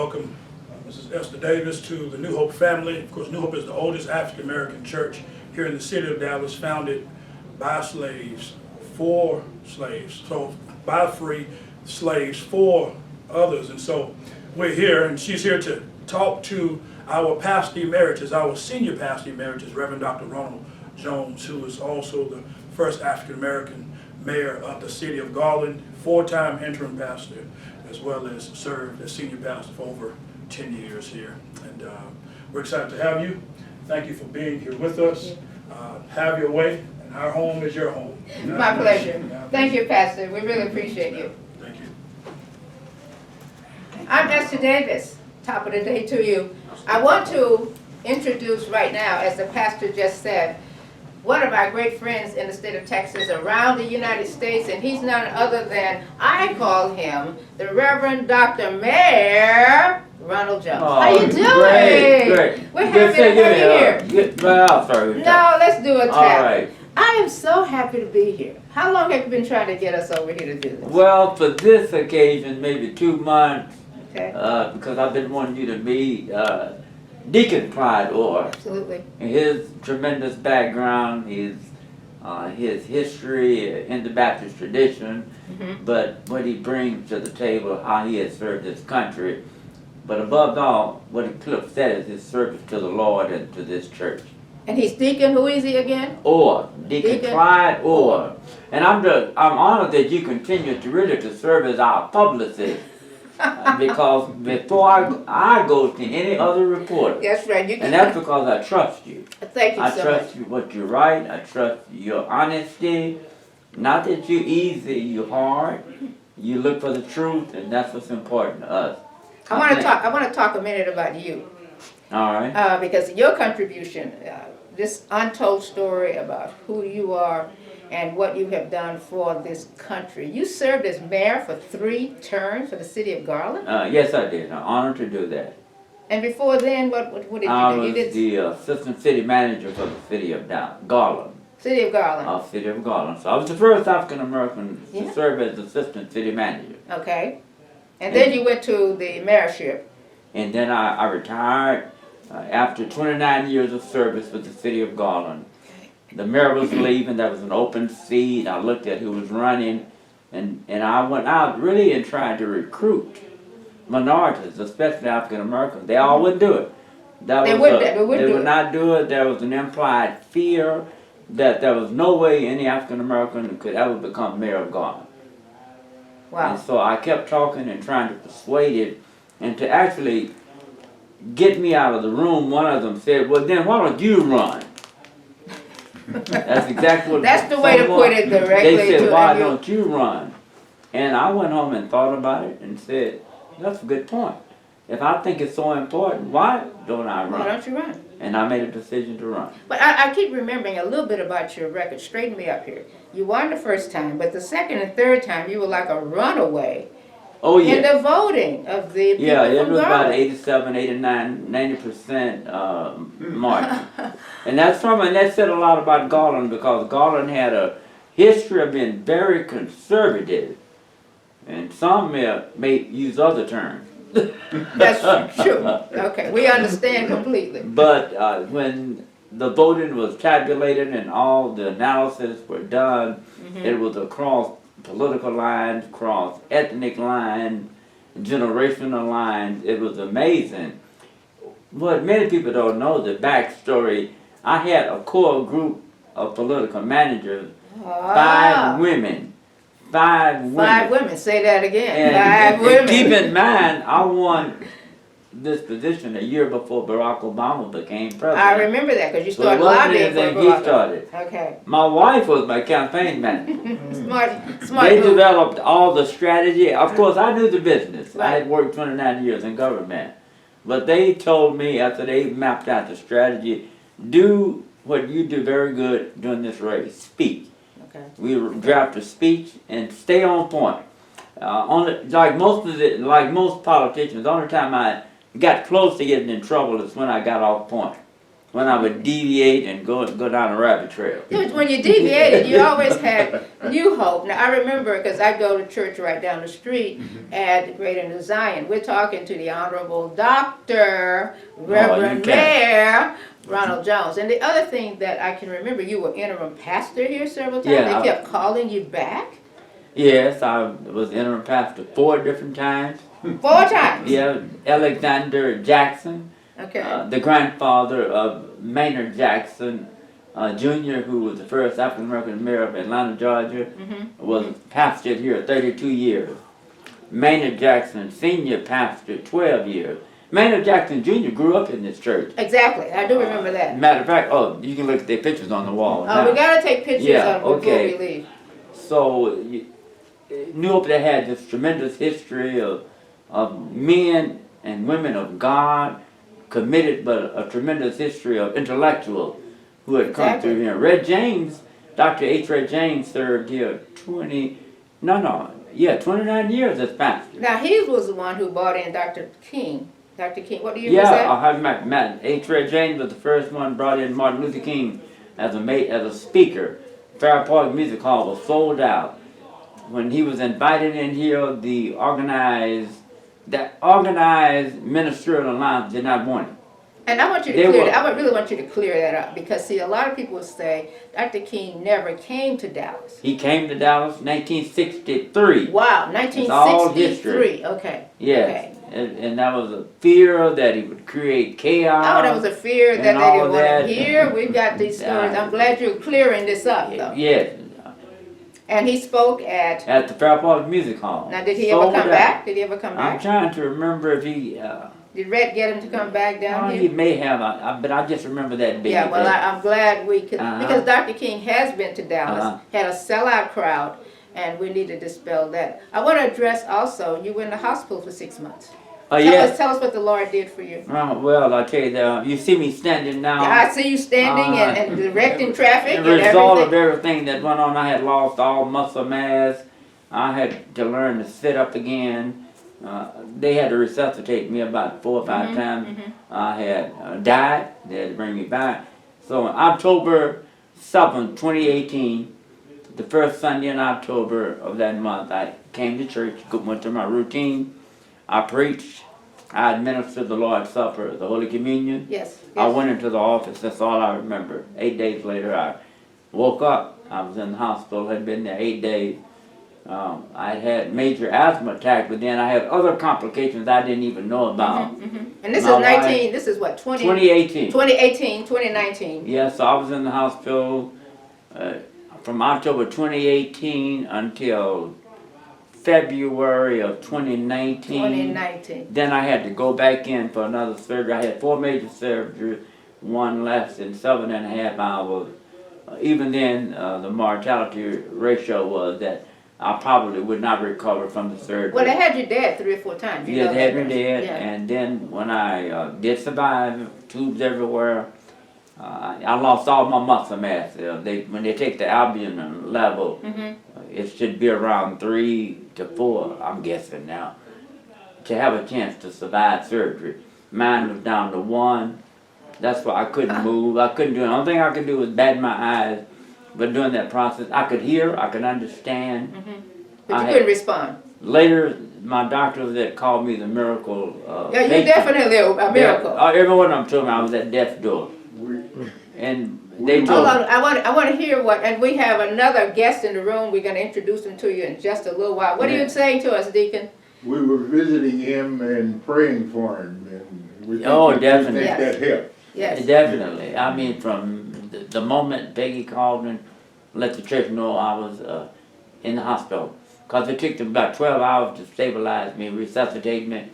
welcome Mrs. Esther Davis to the New Hope family. Of course, New Hope is the oldest African American church here in the city of Dallas, founded by slaves, for slaves. So by free slaves, for others. And so we're here, and she's here to talk to our pastor emeritus, our senior pastor emeritus, Reverend Dr. Ronald Jones, who is also the first African American mayor of the city of Garland, four-time interim pastor, as well as served as senior pastor for over 10 years here. And we're excited to have you. Thank you for being here with us. Have your way, and our home is your home. My pleasure. Thank you, Pastor. We really appreciate you. Thank you. I'm Esther Davis. Top of the day to you. I want to introduce right now, as the pastor just said, one of our great friends in the state of Texas, around the United States, and he's none other than, I call him, the Reverend Dr. Mayor Ronald Jones. Oh, how you doing? Great. We're happy to have you here. Well, sorry. No, let's do a tap. All right. I am so happy to be here. How long have you been trying to get us over here to do this? Well, for this occasion, maybe 2 months, Okay. because I've been wanting you to meet Deacon Clyde Orr. Absolutely. And his tremendous background, his history in the Baptist tradition, but what he brings to the table, how he has served his country. But above all, what Cliff said is his service to the Lord and to this church. And he's deacon, who is he again? Orr, Deacon Clyde Orr. And I'm honored that you continue to serve as our publicist. Because before I go to any other reporter, That's right. You and that's because I trust you. Thank you I so trust much. you what you write. I trust your honesty. Not that you're easy, you're hard. You look for the truth, and that's what's important to us. I want to talk a minute about you. All right. Because your contribution, this untold story about who you are and what you have done for this country. You served as mayor for 3 terms for the city of Garland? Yes, I did. I'm honored to do that. And before then, what did you do? I was You did the assistant city manager for the city of Garland. City of Garland. City of Garland. So I was the first African American Yeah. to serve as assistant city manager. Okay. And then you went to the mayorship. And then I retired after 29 years of service with the city of Garland. The mayor was leaving, there was an open seat, I looked at who was running, and I went out really and tried to recruit minorities, especially African Americans. They all wouldn't do it. They would not do it. There was an implied fear that there was no way any African American could ever become mayor of Garland. Wow. And so I kept talking and trying to persuade it, and to actually get me out of the room, one of them said, well then why don't you run? That's exactly what That's the way to put it directly. They said, why don't you run? And I went home and thought about it and said, that's a good point. If I think it's so important, why don't I run? Why don't you run? And I made a decision to run. But I keep remembering a little bit about your record. Straighten me up here. You won the first time, but the second and third time you were like a runaway. Oh yeah. In the voting of the people yeah, it from was about Garland. 87, 89, 90% margin. And that said a lot about Garland, because Garland had a history of being very conservative. And some may use other terms. That's true. Okay, we understand completely. But when the voting was tabulated and all the analysis were done, it was across political lines, across ethnic lines, generational lines. It was amazing. What many people don't know, the backstory, I had a core group of political managers, 5 women. 5 women. 5 women, say that again. And 5 women. keep in mind, I won this position a year before Barack Obama became president. I remember that because you So it started wasn't lobbying for anything he Barack. started. Okay. My wife was my campaign manager. Smart They move. developed all the strategy. Of course, I knew the business. I Right. had worked 29 years in government. But they told me, after they mapped out the strategy, do what you do very good during this race, speak. Okay. We draft a speech and stay on point. Like most politicians, the only time I got close to getting in trouble is when I got off point. when I would deviate and go down a rabbit trail. When you deviated, you always had New Hope. Now, I remember, because I go to church right down the street at Greater New Zion. We're talking to the Honorable Dr. Reverend Mayor Ronald Jones. And the other thing that I can remember, you were interim pastor here several times. Yeah, They kept calling you back. Yes, I was interim pastor 4 different times. 4 times. Yeah, Alexander Jackson, Okay. the grandfather of Maynard Jackson Jr., who was the first African American mayor of Atlanta, Georgia, was pastored here 32 years. Maynard Jackson Sr. pastored 12 years. Maynard Jackson Jr. grew up in this church. Exactly, I do remember that. Matter of fact, you can look at their pictures on the wall. Oh, we gotta take pictures of before we leave. So, New Hope that had this tremendous history of men and women of God, committed, but a tremendous history of intellectuals who had come through here. Red James, Dr. H. Red James served here 29 years as pastor. Now, he was the one who brought in Dr. King. Dr. King, what do you was that? Yeah, H. Red James was the first one brought in Martin Luther King as a speaker. Fair Park Music Hall was sold out. When he was invited in here, the organized ministerial alliance did not want him. And I want you to clear that. I really want you to clear that up, because see, a lot of people say Dr. King never came to Dallas. He came to Dallas 1963. Wow, It's all 1963. Okay. Yes. Okay. And that was a fear that he would create chaos. Oh, that was a fear that and they all didn't want that. to hear. We've got these stories. I'm glad you're clearing this up, though. Yes. And he spoke at the Fair Park Music Hall. Now, did he ever come back? Did he ever come I'm back? trying to remember if he. Did Red get him to come back down He here? may have, but I just remember that being. Yeah, well, I'm glad we could, because Dr. King has been to Dallas, had a sellout crowd, and we need to dispel that. I want to address also, you were in the hospital for 6 months. Tell us what the Lord did for you. Well, I'll tell you that. You see me standing now. I see you standing and directing traffic and The result of everything. everything that went on, I had lost all muscle mass. I had to learn to sit up again. They had to resuscitate me about 4 or 5 times. I had died. They had to bring me back. So on October 7th, 2018, the first Sunday in October of that month, I came to church, went to my routine. I preached. I administered the Lord's Supper, the Holy Communion. Yes. I went into the office. That's all I remember. 8 days later, I woke up. I was in the hospital. Had been there 8 days. I had major asthma attack, but then I had other complications I didn't even know about. And this is 19. This is what 2018. 2018, 2019. Yes, so I was in the hospital from October 2018 until February of 2019. 2019. Then I had to go back in for another surgery. I had 4 major surgeries, one less than 7.5 hours. Even then, the mortality ratio was that I probably would not recover from the surgery. Well, they had you dead 3 or 4 times. Yeah, they had me dead, and then when I did survive, tubes everywhere, I lost all my muscle mass. When they take the albumin level, it should be around 3 to 4, I'm guessing now, to have a chance to survive surgery. Mine was down to 1. That's why I couldn't move. I couldn't do it. The only thing I could do was bat my eyes. But during that process, I could hear, I could understand. But you couldn't respond. Later, my doctors that called me the miracle. Yeah, you're definitely a miracle. Every one of them told me I was at death's door. And they told Hold on, I want to hear what, and we have another guest in the room. We're going to introduce him to you in just a little while. What are you saying to us, Deacon? We were visiting him and praying for him, and we think definitely. that helped. Yes. Definitely. I mean, from the moment Peggy called and let the church know I was in the hospital. Because it took them about 12 hours to stabilize me, resuscitate me,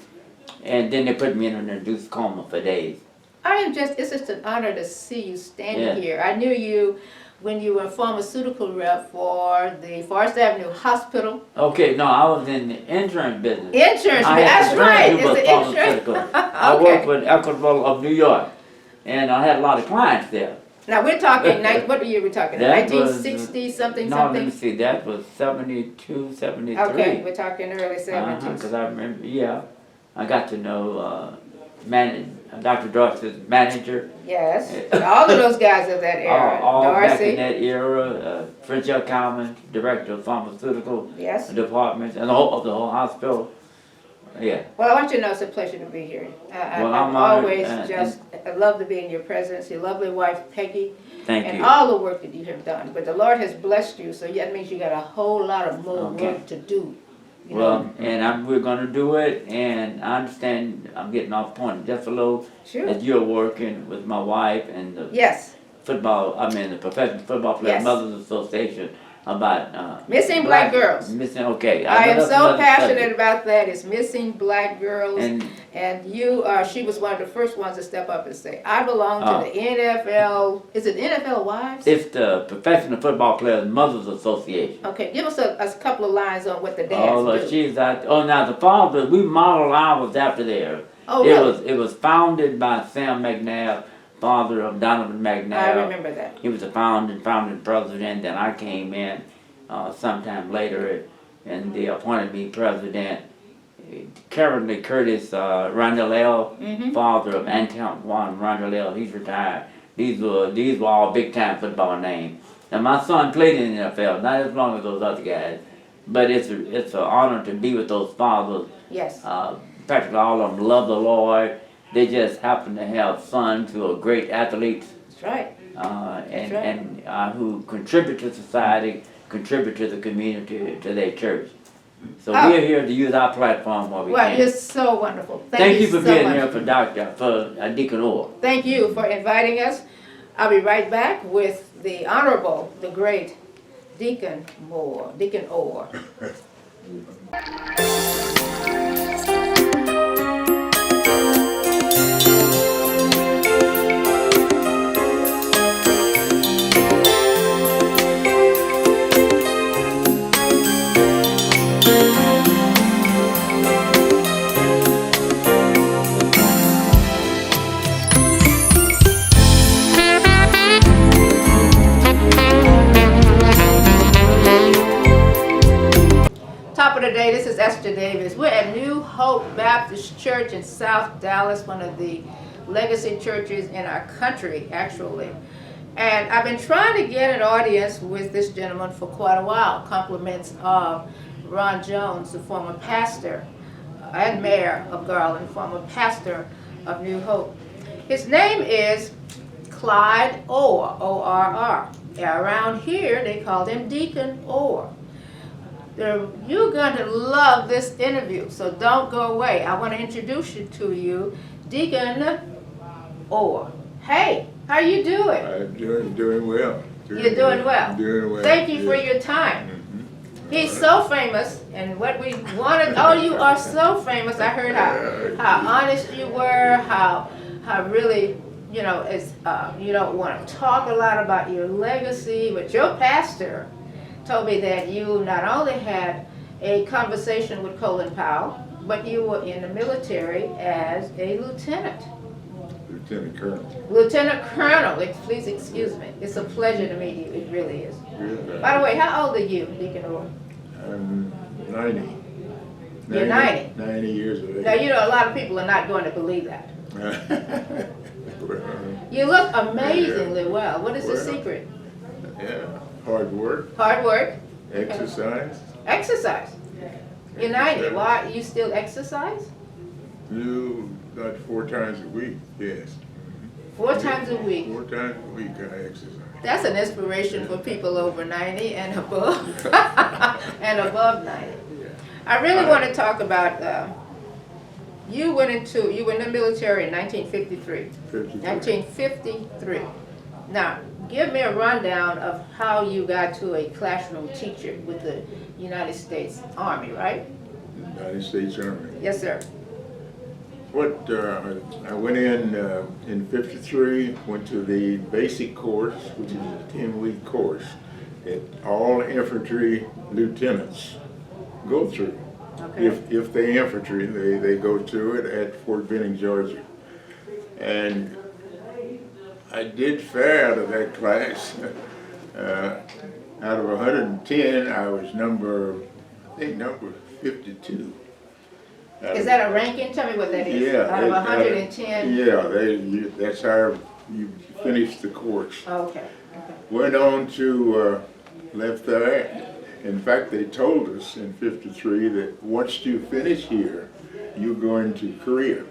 and then they put me in an induced coma for days. It's just an honor to see you standing here. I knew you when you were a pharmaceutical rep for the Forest Avenue Hospital. Okay, no, I was in the insurance business. Insurance, that's right. It's the insurance. I worked with Equitable of New York, and I had a lot of clients there. Now we're talking, what year are we talking? That 1960 something? No, let me see, that was 72, 73. Okay, we're talking early 70s. Because I remember, I got to know Dr. Darcy's manager. Yes, all of those guys of that era. All back in Darcy, that era. French Cowman, director of pharmaceutical yes. departments and the whole hospital. Yeah. Well, I want you to know it's a pleasure to be here. Well, I've I'm honored, always I love to be in your presence, your lovely wife Peggy, Thank and you. all the work that you have done. But the Lord has blessed you, so that means you got a whole lot of more Okay. work to do. You Well, know? and we're gonna do it, and I understand I'm getting off point just a little, Sure. that you're working with my wife and the Yes. the professional football player Yes. Mothers Association about, Missing black girls. Missing, okay. I am that's so another passionate subject. about that. It's missing black girls. And She was one of the first ones to step up and say, I belong Oh. to the NFL. Is it NFL Wives? it's the Professional Football Players Mothers Association. Okay, give us a couple of lines on what the dads do. She's out, now the father, we model ours after theirs. Oh, really? It was founded by Sam McNabb, father of Donovan McNabb. I remember that. He was the founding president, then I came in sometime later and they appointed me president. Currently Curtis Randall, Mhm. father of Antoine Randall, he's retired. These were all big time football names. Now my son played in the NFL, not as long as those other guys, but it's an honor to be with those fathers. Yes. Practically all of them love the Lord. They just happen to have sons who are great athletes That's right. and who contribute to society, contribute to the community, to their church. So Oh. we're here to use our platform while we Well, can. you're so wonderful. Thank you for so being much. here for Deacon Orr. Thank you for inviting us. I'll be right back with the Honorable, the great Deacon Orr. Top of the day, this is Esther Davis. We're at New Hope Baptist Church in South Dallas, one of the legacy churches in our country, actually. And I've been trying to get an audience with this gentleman for quite a while. Compliments of Ron Jones, the former pastor and mayor of Garland, former pastor of New Hope. His name is Clyde Orr, O-R-R. Around here, they called him Deacon Orr. You're going to love this interview, so don't go away. I want to introduce you to Deacon Orr. Hey, how you doing? I'm doing well. You're doing well. Doing well. Thank you for yes. your time. Mhm. He's so famous, and what we wanted, oh, you are so famous. I heard how honest you were, how really, you know, you don't want to talk a lot about your legacy, but your pastor told me that you not only had a conversation with Colin Powell, but you were in the military as a lieutenant. Lieutenant Colonel. Lieutenant Colonel, please excuse me. It's a pleasure to meet you, it really is. Yeah. By the way, how old are you, Deacon Orr? I'm 90. You're 90. 90 years of age. Now, you know, a lot of people are not going to believe that. Well, You look amazingly well. What is the Well. secret? yeah, hard work, Hard work, exercise, exercise. You're 90. Why, you still exercise? do about 4 times a week, yes. 4 times a week. 4 times a week I exercise. That's an inspiration for people over 90 and above, and above 90. I really want to talk about, you went in the military in 1953. 53. 1953. Now, give me a rundown of how you got to a classroom teacher with the United States Army, right? United States Army. Yes, sir. I went in 53, went to the basic course, which is a 10-week course that all infantry lieutenants go through. Okay. If they infantry, they go through it at Fort Benning, Georgia. And I did fair out of that class. Out of 110, I was number 52. Is that a ranking? Tell me what that is. Yeah. Out of 110? Yeah, that's how you finish the course. Oh, okay, okay. Went on to, left there. In fact, they told us in '53 that once you finish here, you're going to Korea.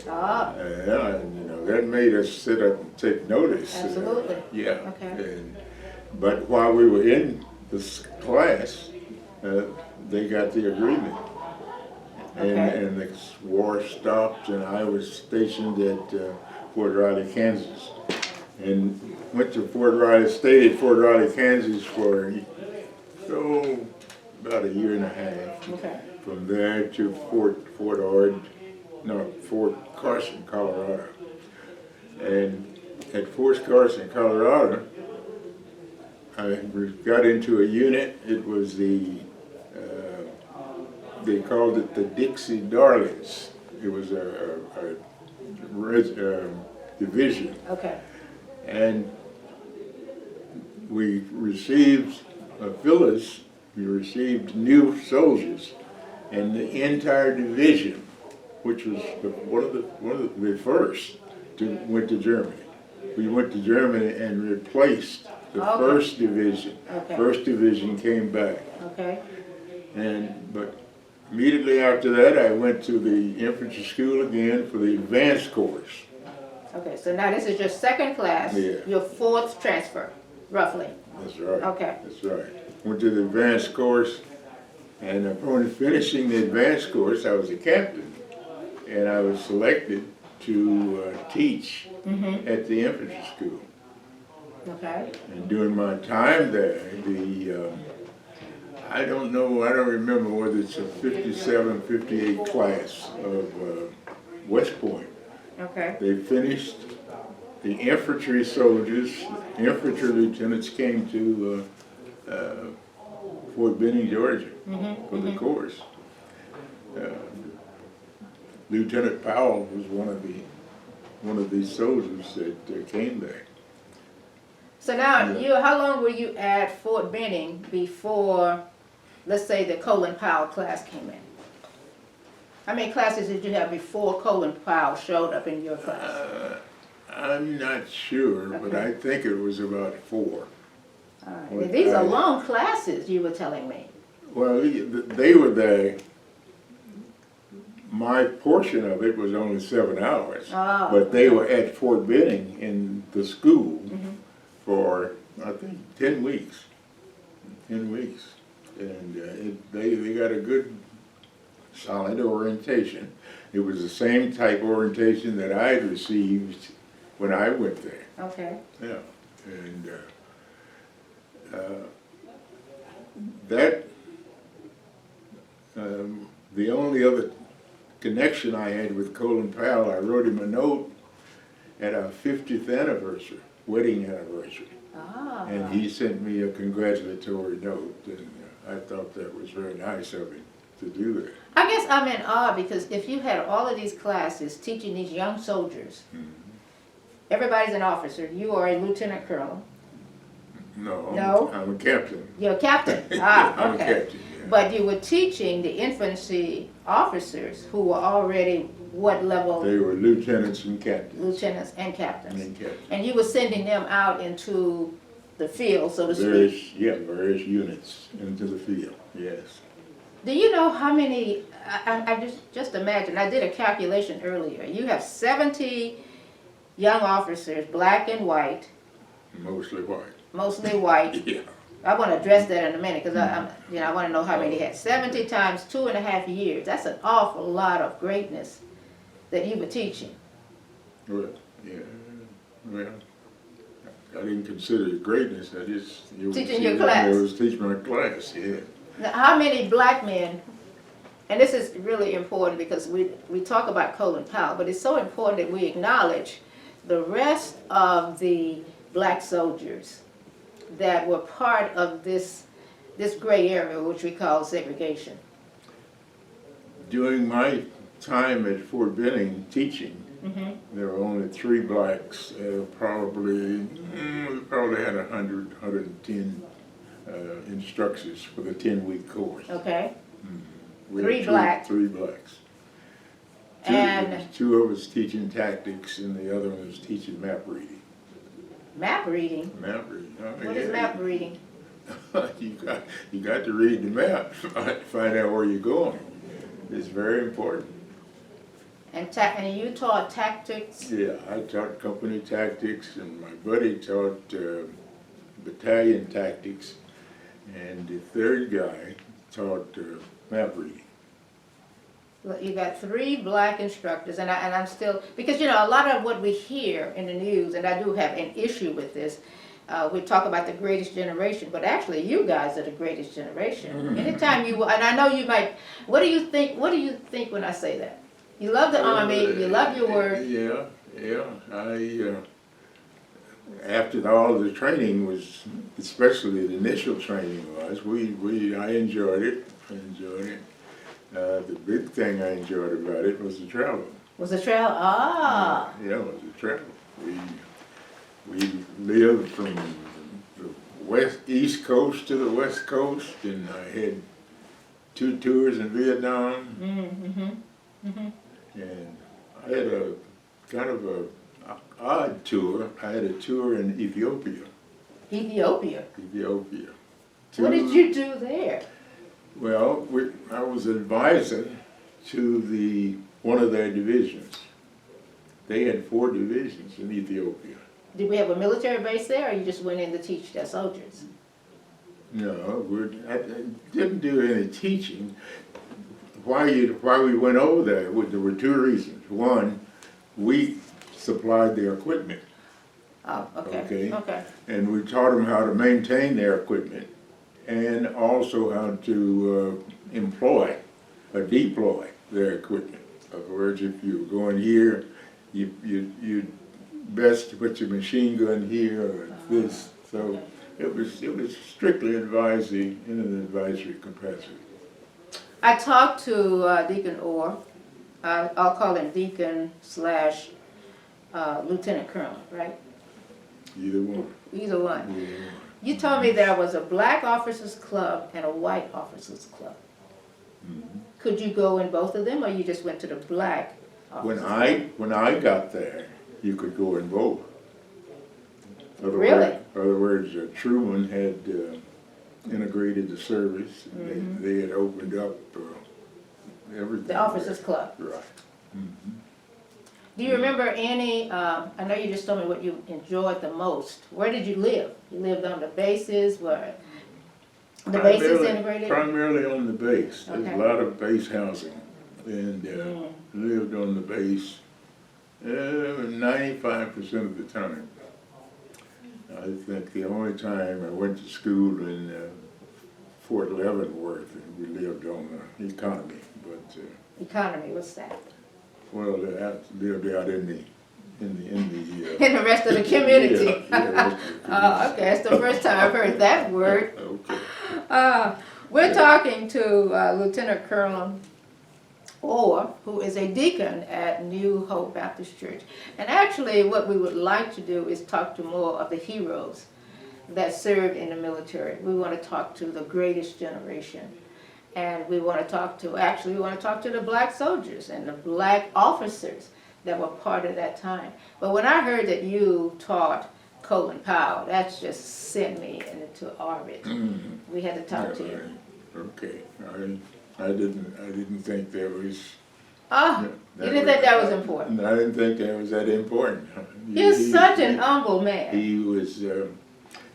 Ah, And that made us sit up and take notice. absolutely. Yeah. Okay. But while we were in this class, they got the agreement. Okay. And the war stopped, and I was stationed at Fort Riley, Kansas. And went to Fort Riley, stayed at Fort Riley, Kansas for about a year and a half. Okay. From there to Fort Carson, Colorado. And at Fort Carson, Colorado, I got into a unit. It was they called it the Dixie Darlings. It was a division. Okay. And we received villas, we received new soldiers, and the entire division, which was one of the first, went to Germany. We went to Germany and replaced the Okay. first division. Okay. First division came back, Okay. but immediately after that, I went to the infantry school again for the advanced course. Okay, so now this is your second class, Yeah. your fourth transfer, roughly. That's right. Okay. That's right. Went to the advanced course, and upon finishing the advanced course, I was a captain, and I was selected to teach at the infantry school. Okay. And during my time there, I don't remember whether it's a 57, 58 class of West Point. Okay. They finished, the infantry soldiers, infantry lieutenants came to Fort Benning, Georgia for the course. Lieutenant Powell was one of these soldiers that came there. So now, Yeah. how long were you at Fort Benning before, let's say, the Colin Powell class came in? How many classes did you have before Colin Powell showed up in your class? I'm not sure, but Okay. I think it was about 4. All right. Well, These are long classes, you were telling me. Well, they were there. My portion of it was only 7 hours, Oh. but they were at Fort Benning in the school for, I think, 10 weeks. 10 weeks. And they got a good, solid orientation. It was the same type orientation that I had received when I went there. Okay. Yeah. And the only other connection I had with Colin Powell, I wrote him a note at our 50th anniversary, wedding anniversary. Ah. And he sent me a congratulatory note, and I thought that was very nice of him to do that. I guess I'm in awe because if you had all of these classes teaching these young soldiers, everybody's an officer, you are a lieutenant colonel, No, No? I'm a captain. you're a captain. Ah, I'm a okay. captain, yeah. But you were teaching the infantry officers who were already what level? They were lieutenants and captains. Lieutenants and captains. And captains. And you were sending them out into the field, so to speak. Various units into the field, yes. Do you know how many, I just imagine, I did a calculation earlier. You have 70 young officers, black and white, Mostly white. mostly white. Yeah. I want to address that in a minute because I want to know how many had. 70 times 2.5 years. That's an awful lot of greatness that you were teaching. Well, yeah. Well, I didn't consider it greatness. I just Teaching your class. I was teaching my class. Yeah. Now, how many black men, and this is really important because we talk about Colin Powell, but it's so important that we acknowledge the rest of the black soldiers that were part of this gray area, which we call segregation. During my time at Fort Benning teaching, there were only 3 blacks. Probably had 110 instructors for the 10-week course. Okay? We had Three black. Three blacks. And Two of us teaching tactics, and the other one was teaching map reading. map reading. Map reading. What is map reading? You got to read the map, find out where you're going. It's very important. And you taught tactics. Yeah, I taught company tactics, and my buddy taught battalion tactics, and the third guy taught map reading. Well, you got three black instructors, and I'm still, because you know, a lot of what we hear in the news, and I do have an issue with this, we talk about the greatest generation, but actually you guys are the greatest generation. Anytime you, and I know you might, what do you think when I say that? You love the Army, you love your work. Yeah. After all the training was, especially the initial training was, I enjoyed it. The big thing I enjoyed about it was the travel. Was the trail? Ah. Yeah, it was the travel. We lived from the East Coast to the West Coast, and I had 2 tours in Vietnam. And I had a kind of a odd tour. I had a tour in Ethiopia. Ethiopia. What did you do there? Well, I was advisor to one of their divisions. They had 4 divisions in Ethiopia. Did we have a military base there, or you just went in to teach their soldiers? No, I didn't do any teaching. Why we went over there, there were 2 reasons. One, we supplied their equipment. Oh, okay. Okay. And we taught them how to maintain their equipment, and also how to employ or deploy their equipment. In other words, if you're going here, you best to put your machine gun here or this. So it was strictly advisory in an advisory capacity. I talked to Deacon Orr. I'll call him Deacon / Lieutenant Colonel, right? Either one. Either one. You told me there was a black officers club and a white officers club. Mm-hmm. Could you go in both of them, or you just went to the black officers? When I got there, you could go in both. Really? In other words, Truman had integrated the service. They had opened up everything. The officers club. Right. Mm-hmm. Do you remember any, I know you just told me what you enjoyed the most. Where did you live? You lived on the bases, where the bases integrated? Primarily on the base. There's Okay. a lot of base housing, and lived on the base 95% of the time. I think the only time I went to school in Fort Leavenworth, and we lived on the economy. But Economy, what's that? well, I lived out in the In the rest of the community. rest of the community. Oh, okay, it's the first time I've heard that word. Okay. We're talking to Lieutenant Colonel Orr, who is a deacon at New Hope Baptist Church. And actually, what we would like to do is talk to more of the heroes that served in the military. We want to talk to the greatest generation. And we want to talk to the black soldiers and the black officers that were part of that time. But when I heard that you taught Colin Powell, that's just sent me into orbit. We had to talk to you. Okay. I didn't think that was. Oh, you didn't think that was important? I didn't think that was that important. You're such an humble man. He was,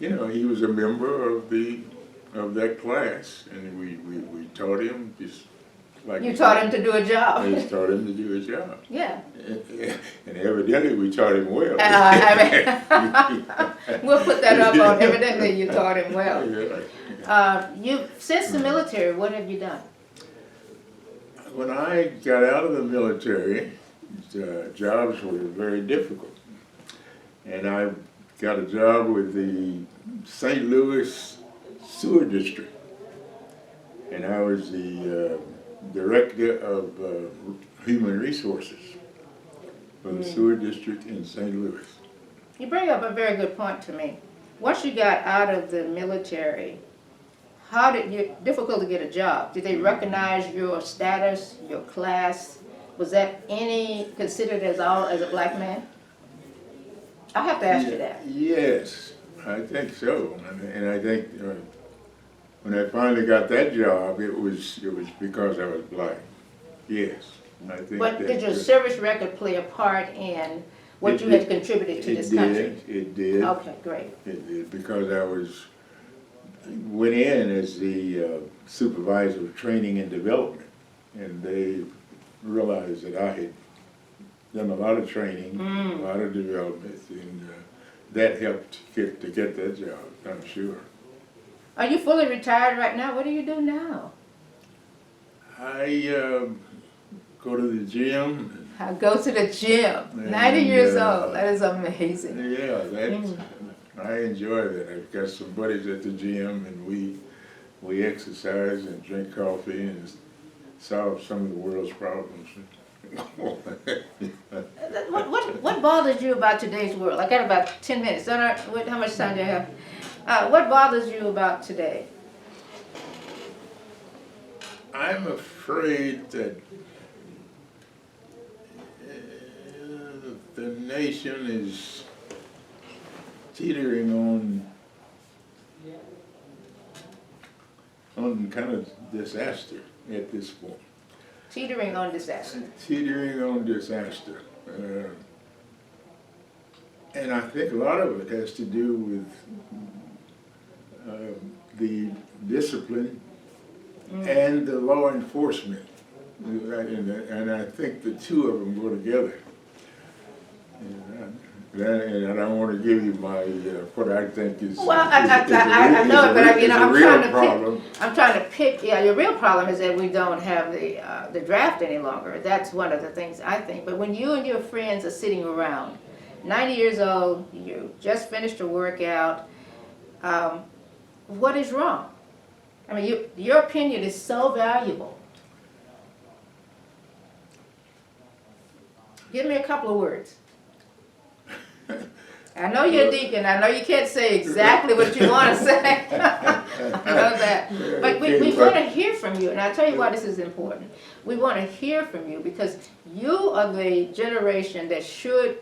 he was a member of that class, and we taught him just like You taught him to do a job. I just taught him to do his job. Yeah. And evidently we taught him well. We'll put that up on evidently you taught him well. Yeah. Since the military, what have you done? When I got out of the military, jobs were very difficult. And I got a job with the St. Louis Sewer District. And I was the director of human resources for the sewer district in St. Louis. You bring up a very good point to me. Once you got out of the military, how did you, difficult to get a job? Did they recognize your status, your class? Was that any considered as a black man? I have to ask you that. Yes, I think so, and I think when I finally got that job, it was because I was black. Yes, I think. But did your service record play a part in what you had contributed to this country? It did. Okay, great. It did, because I went in as the supervisor of training and development, and they realized that I had done a lot of training, a lot of development, and that helped to get that job, I'm sure. Are you fully retired right now? What do you do now? I go to the gym. I go to the gym. 90 years old. That is amazing. Yeah, I enjoy that. I've got some buddies at the gym, and we exercise and drink coffee and solve some of the world's problems. What bothers you about today's world? I got about 10 minutes. How much time do I have? What bothers you about today? I'm afraid that the nation is teetering on kind of disaster at this point. Teetering on disaster. Teetering on disaster. And I think a lot of it has to do with the discipline and the law enforcement. And I think the two of them go together. And I don't want to give you my what I think is. Well, I know it, but I'm trying to pick. Yeah, your real problem is that we don't have the draft any longer. That's one of the things I think. But when you and your friends are sitting around, 90 years old, you just finished a workout, what is wrong? I mean, your opinion is so valuable. Give me a couple of words. I know you're a deacon. I know you can't say exactly what you want to say. I know that. But we want to hear from you, and I'll tell you why this is important. We want to hear from you because you are the generation that should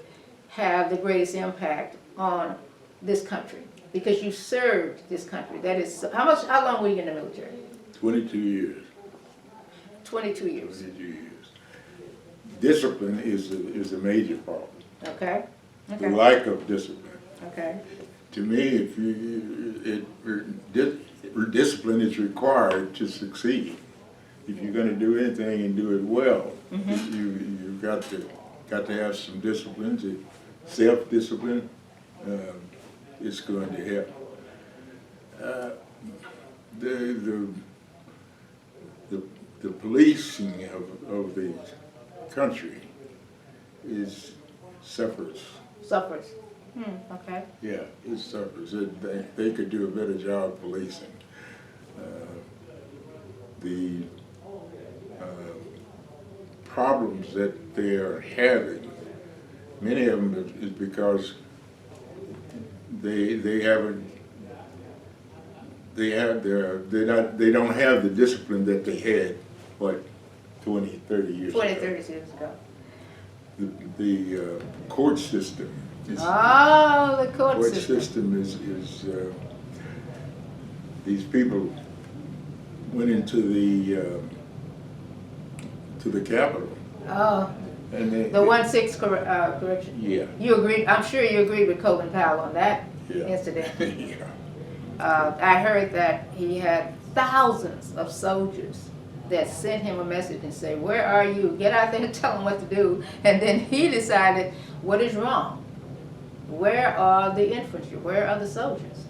have the greatest impact on this country because you served this country. That is, how long were you in the military? 22 years. 22 years. 22 years. Discipline is a major problem. Okay. The lack of discipline. Okay. To me, discipline is required to succeed. If you're going to do anything and do it well, you've got to have some discipline. Self-discipline is going to help. The policing of the country suffers. Suffers. Okay. Yeah, it suffers. They could do a better job policing. The problems that they are having, many of them is because they don't have the discipline that they had, 20, 30 years ago. 20, 30 years ago. The court system. The court system. is these people went into the Capitol. Oh, And the 1-6 correction. Yeah. You agreed. I'm sure you agreed with Colin Powell on that incident. Yeah. I heard that he had thousands of soldiers that sent him a message and say, "Where are you? Get out there and tell them what to do." And then he decided, what is wrong? Where are the infantry? Where are the soldiers?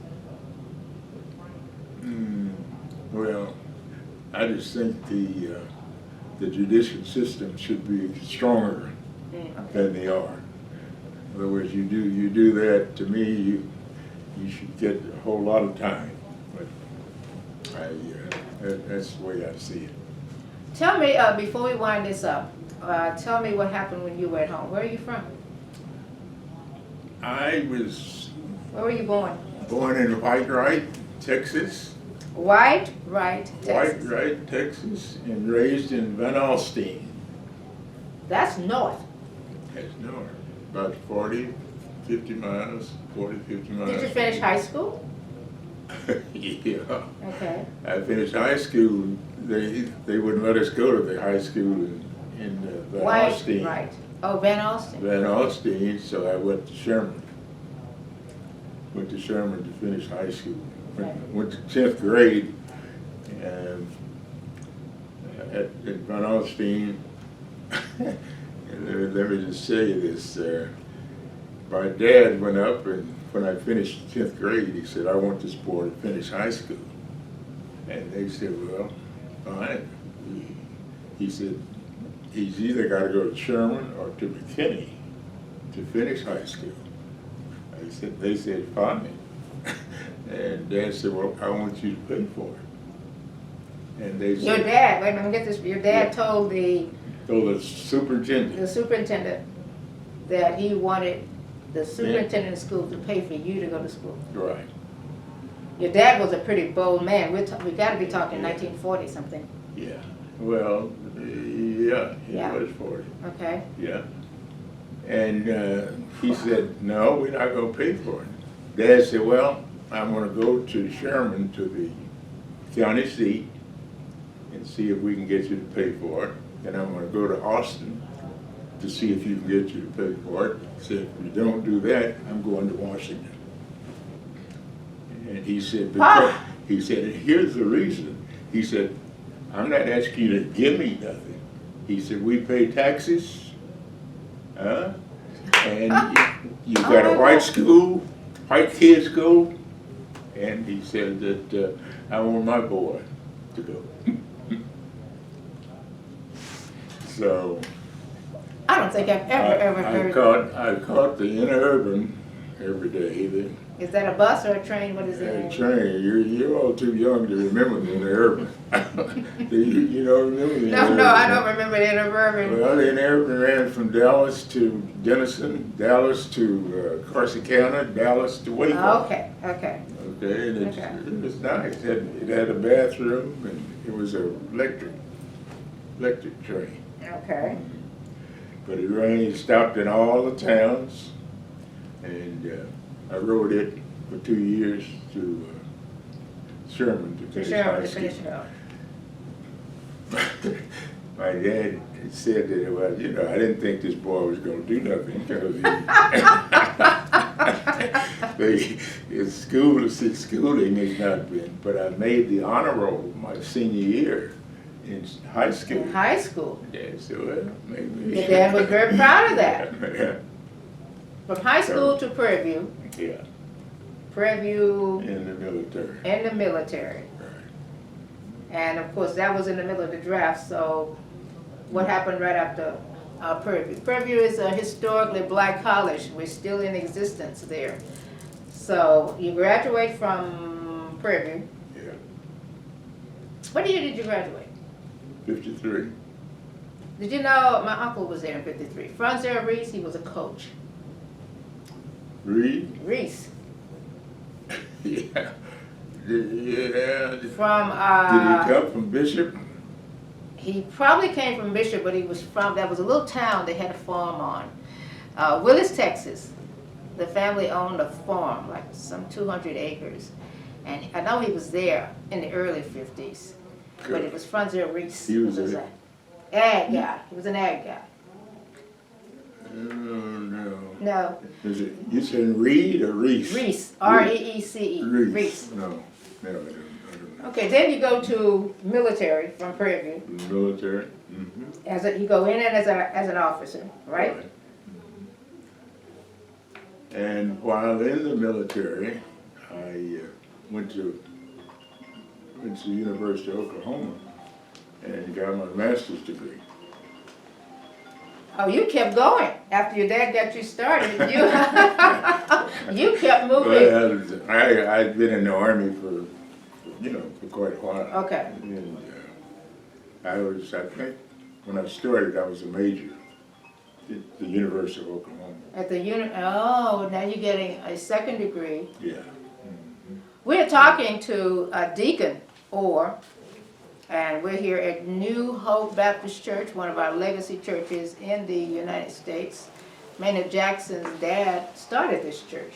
Well, I just think the judicial system should be stronger than they are. In other words, you do that, to me, you should get a whole lot of time. But that's the way I see it. Tell me, before we wind this up, tell me what happened when you were at home. Where are you from? I was Where were you born? born in Whitewright, Texas. White, Texas. White, Texas, and raised in Van Alstyne. That's north. That's north, about 40, 50 miles, 40, 50 miles. Did you finish high school? Yeah. Okay. I finished high school. They wouldn't let us go to the high school in Van Alstyne. Right. Oh, Van Alstyne. Van Alstyne, so I went to Sherman. Went to Sherman to finish high school. Went to 10th grade and at Van Alstyne. Let me just say this. My dad went up, and when I finished 10th grade, he said, I want this boy to finish high school. And they said, well, fine. He said, he's either got to go to Sherman or to McKinney to finish high school. They said, fine. And Dad said, well, I want you to pay for it. And they said, Your dad, wait a minute, get this, your dad told the superintendent. that he wanted the superintendent of school to pay for you to go to school. Right. Your dad was a pretty bold man. We got to be talking 1940 something. Yeah. Well, yeah, he Yeah. was 40. Okay. Yeah. And he said, no, we're not going to pay for it. Dad said, well, I'm going to go to Sherman, to the county seat, and see if we can get you to pay for it. Then I'm going to go to Austin to see if you can get you to pay for it. He said, if you don't do that, I'm going to Washington. And he said, he said, here's the reason. He said, I'm not asking you to give me nothing. He said, we pay taxes, and you got a white school, white kids school, and he said that I want my boy to go. So I don't think I've ever heard. I caught the interurban every day. Is that a bus or a train? What is The it? train. You're all too young to remember the interurban. you don't remember the interurban? No, I don't remember the interurban. Well, the interurban ran from Dallas to Denison, Dallas to Corsicana, Dallas to Waco. Okay. Okay, and Okay. it was nice. It had a bathroom, and it was an electric train. Okay. But it ran, it stopped in all the towns, and I rode it for 2 years to Sherman to finish high school. My dad said that, well, you know, I didn't think this boy was going to do nothing because his schooling has not been, but I made the honor roll my senior year in high school. In high school. Dad said, well, maybe. Your dad was very proud of that. Yeah. From high school to Prairie View. Yeah, Prairie View in the military. in the military. Right. And of course, that was in the middle of the draft, so what happened right after Prairie View? Prairie View is a historically black college. We're still in existence there. So you graduate from Prairie View. Yeah, What year did you graduate? 53. Did you know my uncle was there in 53? Franzel Reese, he was a coach. Reed? Reese. Yeah. Yeah. From, Did he come from Bishop? he probably came from Bishop, but he was from, that was a little town they had a farm on. Willis, Texas. The family owned a farm, like some 200 acres. And I know he was there in the early 50s. But it was Franzel Reese. He was an ag guy. He was an ag guy. No. No, Is it, you said Reed or Reese? Reese, R-E-E-C-E. Reese. No, I don't know. Okay, then you go to military from Prairie View. Military? You go in as an officer, right? And while in the military, I went to the University of Oklahoma and got my master's degree. Oh, you kept going. After your dad got you started, you kept moving. Well, I'd been in the Army for quite a while. Okay. And I think, when I started, I was a major at the University of Oklahoma. At the now you're getting a second degree. Yeah. We're We're talking to Deacon Orr, and we're here at New Hope Baptist Church, one of our legacy churches in the United States. Maynard Jackson's dad started this church,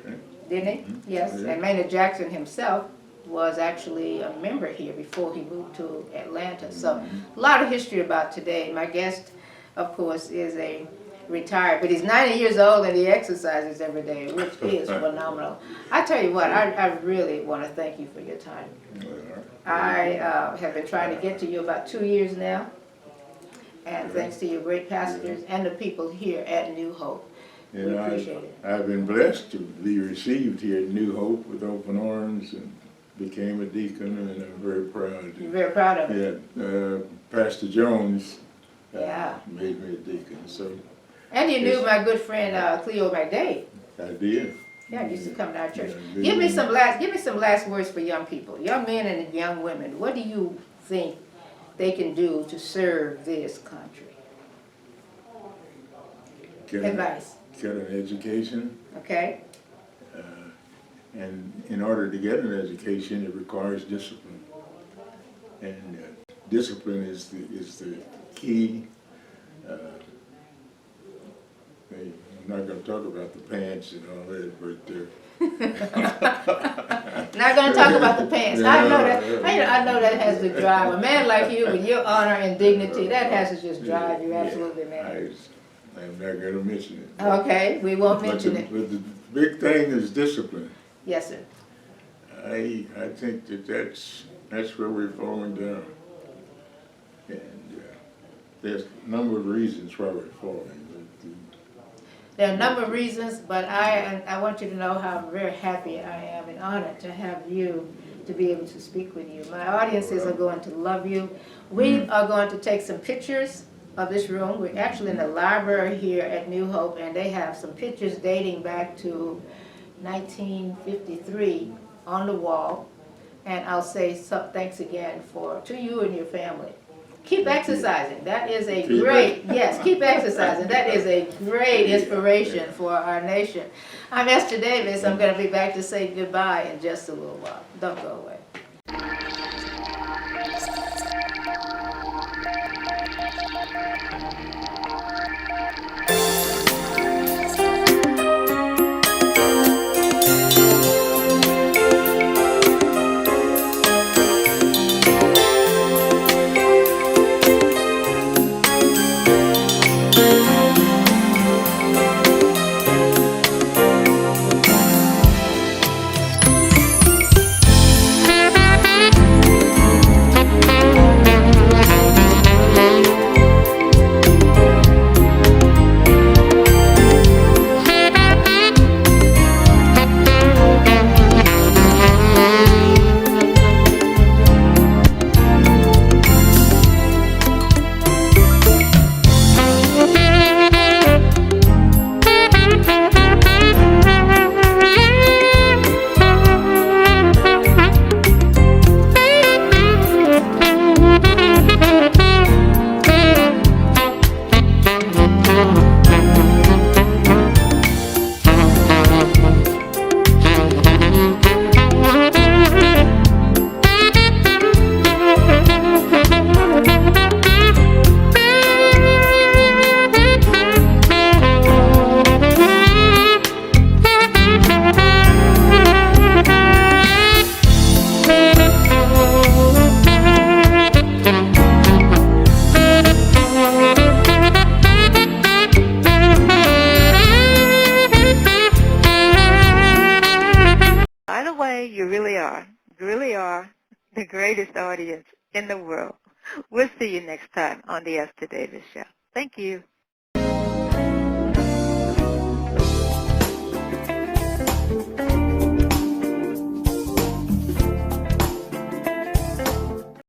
Okay. didn't he? Yes, Yeah. and Maynard Jackson himself was actually a member here before he moved to Atlanta. So a lot of history about today. My guest, of course, is a retired, but he's 90 years old and he exercises every day, which is phenomenal. I tell you what, I really want to thank you for your time. I have been trying to get to you about 2 years now, and thanks to your great pastors and the people here at New Hope. We And appreciate it. I've been blessed to be received here at New Hope with open arms and became a deacon, and I'm very proud. You're very proud of it. Yeah, Pastor Jones Yeah. made me a deacon, so And you knew my good friend Cleo McDade. I did. Yeah, used to come to our church. Yeah, Give me some last words for young people, young men and young women. What do you think they can do to serve this country? Advice. Get an education, Okay. and in order to get an education, it requires discipline. And discipline is the key. I'm not going to talk about the pants and all that, but Not gonna talk about the pants. I know that. Yeah. I know that has to drive a man like you with your honor and dignity. That has to just drive you absolutely mad. I'm not going to mention it. Okay, we won't But mention it. but the big thing is discipline. Yes, sir. I think that's where we're falling down. And there's a number of reasons why we're falling. There are a number of reasons, but I want you to know how very happy I am and honored to have you to be able to speak with you. My audiences are going to love you. We are going to take some pictures of this room. We're actually in the library here at New Hope, and they have some pictures dating back to 1953 on the wall. And I'll say thanks again to you and your family. Keep exercising. That is a great, yes, keep exercising. That is a great inspiration for our nation. I'm Ester Davis. I'm going to be back to say goodbye in just a little while. Don't go away. By the way, you really are the greatest audience in the world. We'll see you next time on the Ester Davis Show. Thank you.